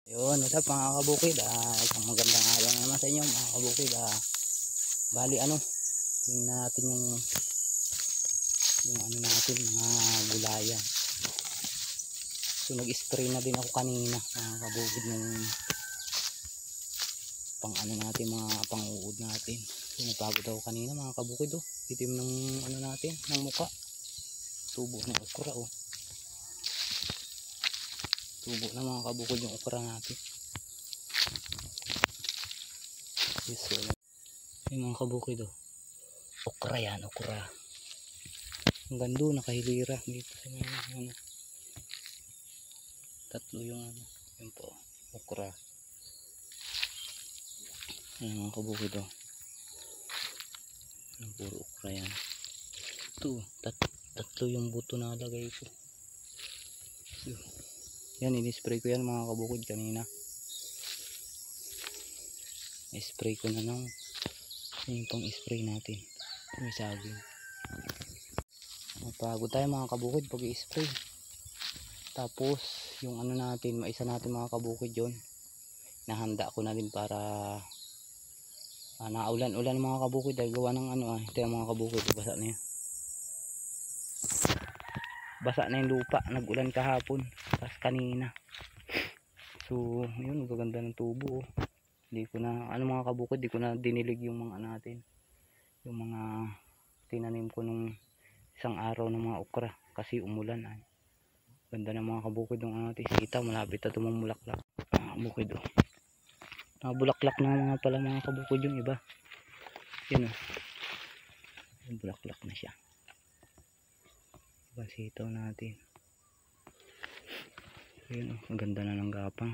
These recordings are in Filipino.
Yun, what's up mga kabukid? Isang magandang araw naman sa inyo mga kabukid. Bali tingnan natin yung ano natin, mga gulayan. So nag-spray na din ako kanina mga kabukid ng pang ano natin, mga pang-uod natin. So napagod ako kanina mga kabukid. Itim ng ano natin, ng muka. Tubo ng okra tubo na mga kabukid yung okra natin. Yes, yung mga kabukid okra yan, okra. Ang gando, nakahilira dito sa mga tatlo yung yun po, okra. Ayan mga kabukid puro okra yan. Ito, tatlo yung buto na lagay ko. Yan, in-spray ko yan mga kabukid kanina. I-spray ko na ng yung pang spray natin. May saging. Mapagod tayo mga kabukid pag i-spray. Tapos yung ano natin, maisa natin mga kabukid yun. Nahanda ko na din para naulan-ulan mga kabukid dahil gawa ng ito yung mga kabukid, basa na yun. Basa na yung lupa, nag-ulan kahapon tapos kanina. So yun, magaganda ng tubo Hindi ko na mga kabukid, di ko na dinilig yung mga natin, yung mga tinanim ko nung isang araw ng mga okra kasi umulan. Ganda ng mga kabukid ng ating sitaw, malapit na tumumulaklak mga kabukid bulaklak na mga pala mga kabukid yung iba. Yun yung bulaklak na siya. Diba sitaw natin. Yun ang ganda na ng gapang.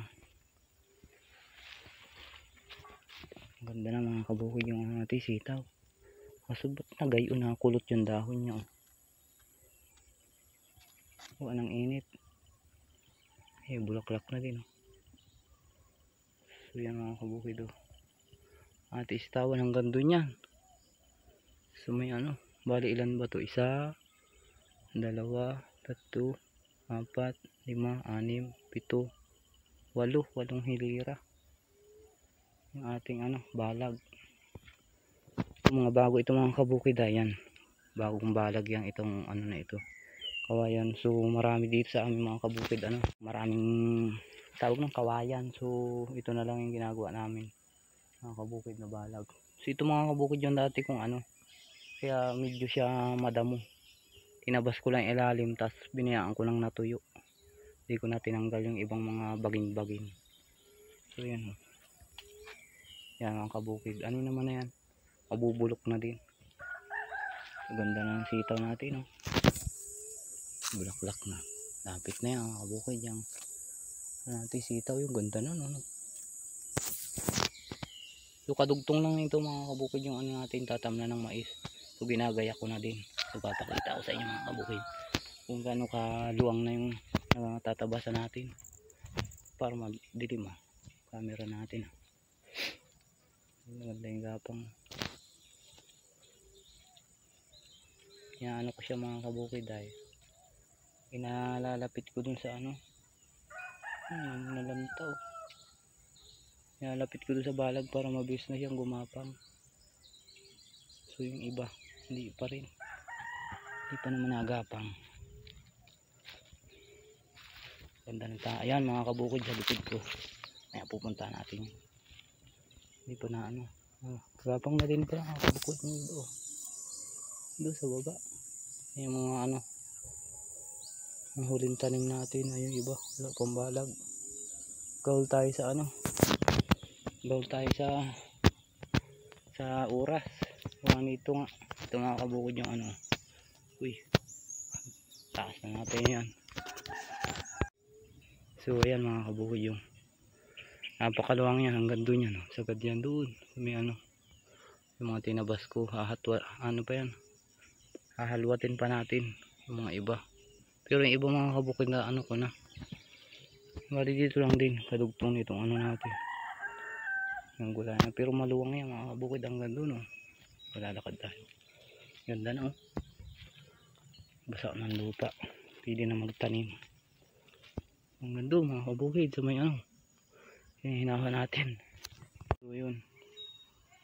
Ang ganda na mga kabukid yung ating sitaw. Kaso ba't nagayon na kulot yung dahon niya wala ng init. Bulaklak na din So yan mga kabukid ating sitawan hanggang doon yan. So may bali ilan ba to? 1, 2, 3, 4, 5, 6, 7, 8 hilira yung ating balag. Mga bago ito mga kabukid yan, bagong balag yan itong na ito, kawayan. So marami dito sa amin mga kabukid maraming tawag ng kawayan. So ito na lang yung ginagawa namin mga kabukid na balag. So ito mga kabukid yung dati kung kaya medyo siya madamo, inabas ko lang ilalim tapos binayaan ko lang natuyo, hindi ko na tinanggal yung ibang mga baging-baging. So yan yan mga kabukid, naman na yan, mabubulok na din. Ganda na ng sitaw natin bulaklak na, lapit na yan mga kabukid. Yung natin sitaw yung ganda na So kadugtong lang ito mga kabukid yung natin tatamnan ng mais. So ginagaya ko na din. So papakita ko sa inyo mga kabukid kung gaano kaluwang na yung tatabasan natin para magdilim camera natin. Maganda yung gapang. Ko siya mga kabukid dahil inalalapit ko dun sa nalantaw. Inalalapit ko dun sa balag para mabilis na siyang gumapang. So yung iba hindi pa naman nagapang. Ganda ng ayan mga kabukid sa likod ko. Ayan, pupunta natin. Hindi pa na gapang na din pala mga kabukid doon sa baba. Yung mga ang huling tanim natin ayun, iba wala pang balag. Gaul tayo sa gaul tayo sa oras. Ito nga ito mga kabukid yung uy, taas na natin yan. So ayan mga kabukid yung napakaluwang yan hanggang doon yan sagad yan doon. May yung mga tinabas ko hahatwa pa yan, hahalwatin pa natin yung mga iba. Pero yung iba mga kabukid na ko na bali dito lang din kadugtong nitong natin yung gulay na. Pero maluwang yan mga kabukid hanggang doon malalakad tayo. Ganda na basa ng lupa, pwede na magtanim hanggang doon mga kabukid sa may Yung hinahan natin. So yun,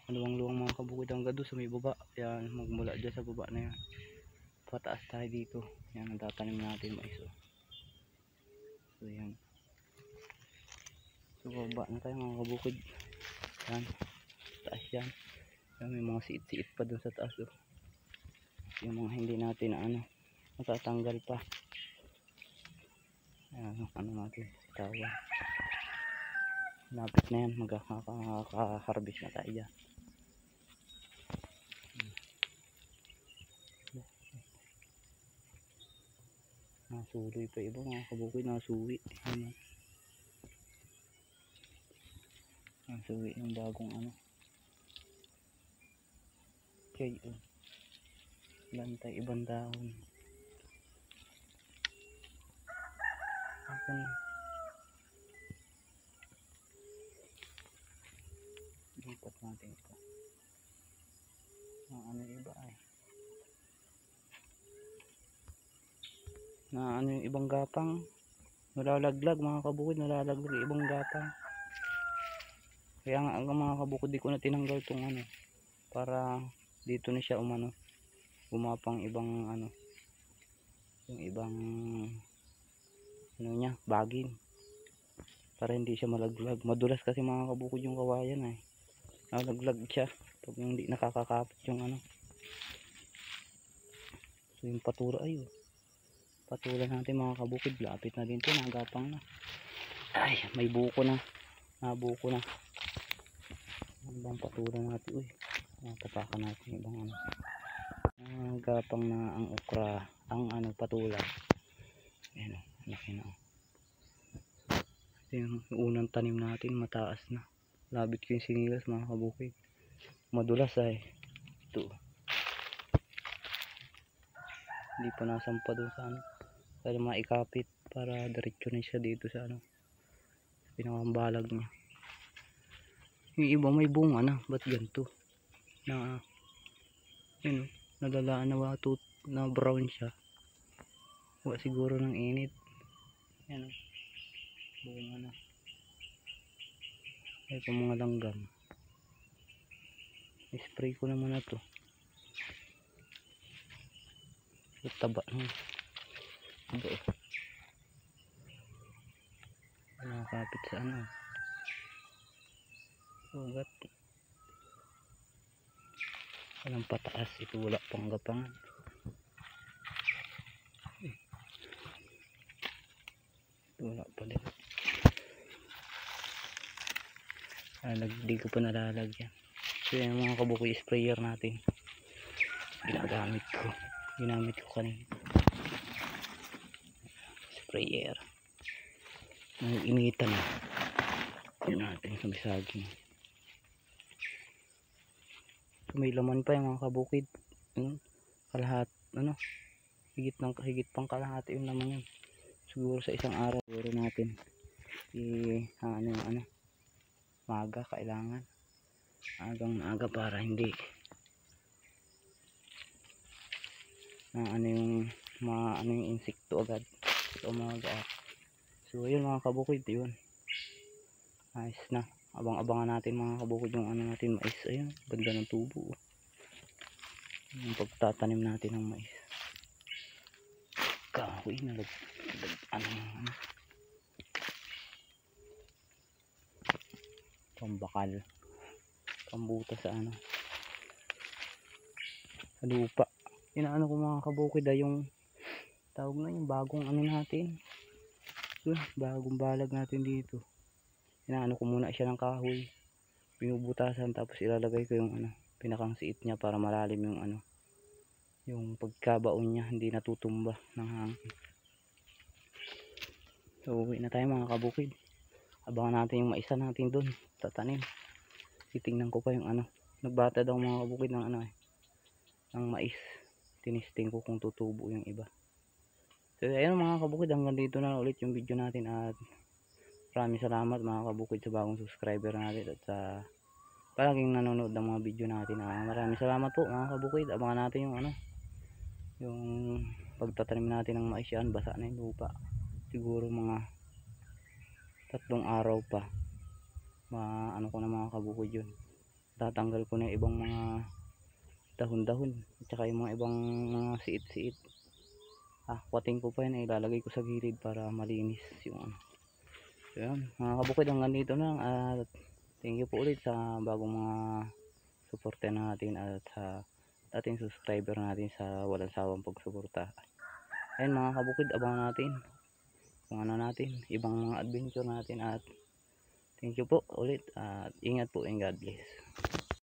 maluwang-luwang mga kabukid hanggang doon sa may baba. Yan, magmula dyan sa baba na yan pataas tayo dito. Yan ang tatanim natin mais. So yan, so baba na tayo mga kabukid. Yan, taas yan. Yan, may mga siit-siit pa dun sa taas. Yung mga hindi natin na ano, matatanggal pa. Yan, ano natin, tawa. Lapit na yan, magkaka-harvest na tayo dyan. Nasuloy pa iba mga kabukid, nasuwi. Nasuwi yung bagong ano. Okay, lantay, ibang dahon. Ayan. Lipat natin ito. Ano yung iba ay. Na ano yung ibang gapang. Nalalaglag mga kabukid, nalalaglag yung ibang gapang. Kaya nga ang mga kabukid di ko na tinanggal tong ano. Para dito na siya umano. Gumapang ibang ano. Yung ibang ano niya, bagin. Para hindi siya malaglag. Madulas kasi mga kabukid yung kawayan ay. Nalaglag siya pag hindi nakakakapit yung ano. So yung patura ay patulan natin mga kabukid, lapit na din to, nagapang na. Ay, may buko na, nabuko na. Ang bang patulan natin, tapakan natin ibang ano. Nagapang na ang okra, ang ano, patulan. Ayan o, laki na o. Yung unang tanim natin mataas na. Labit ko yung sinilas mga kabukid. Madulas ay. Ito. Hindi pa nasampa doon sa ano. Para maikapit para diretso na siya dito sa ano. Pinakambalag niya. Yung iba may bunga na. Ba't ganito? Na yun o. Nalalaan na watot na brown siya. Huwag siguro ng init. Yan o. Bunga na. Ito mga langgam. Spray ko naman na to. Taba na. Ito. Nakakapit sa ano. Ugat. Walang pataas. Ito wala pang gapangan. Ito wala pa din. Di ko pa nalalagyan. So yan mga kabukoy, sprayer natin. Ginamit ko kanina. Sprayer. Initan na. Yan natin sa bisaging. May laman pa yung mga kabukid. Kalahat, ano, higit pang kalahati yung laman yun. Siguro sa isang araw siguro natin ano, maaga kailangan. Aga para hindi ano yung insekto agad sa umaga. So yun mga kabukid, yun. Nice na. Abang-abangan natin mga kabukid yung ano natin mais. Ayun, banda ng tubo. Yung pagtatanim natin ng mais. Kahoy na ano pambakal, pambuta sa ano, sa lupa. Inaano ko mga kabukid yung tawag na yung bagong ano natin, bagong balag natin dito. Inaano ko muna siya ng kahoy, binubutasan, tapos ilalagay ko yung ano, pinakang siit niya para malalim yung ano, yung pagkabaon niya, hindi natutumba ng hangin. So uwi na tayo mga kabukid. Abangan natin yung maisa natin doon tatanim. Titingnan ko pa yung ano, nagbata daw mga kabukid ng ano ng mais. Tinisting ko kung tutubo yung iba. So ayun mga kabukid, hanggang dito na ulit yung video natin at maraming salamat mga kabukid sa bagong subscriber natin at sa palaging nanonood ng mga video natin. Maraming salamat po mga kabukid. Abangan natin yung ano, yung pagtatanim natin ng mais. Yan, basa na yung lupa. Siguro mga 3 araw pa. ano ko na mga kabukid yun. Tatanggal ko na yung ibang mga dahon-dahon at saka yung mga ibang mga siit-siit. Kuwating ko pa yun, ilalagay ko sa gilid para malinis yung ano. So yun mga kabukid, hanggang dito na at thank you po ulit sa bagong mga suporte natin at sa ating subscriber natin sa walang sawang pagsuporta. Ayun mga kabukid, abangan natin kung ano natin, ibang mga adventure natin at thank you po ulit at ingat po and God bless.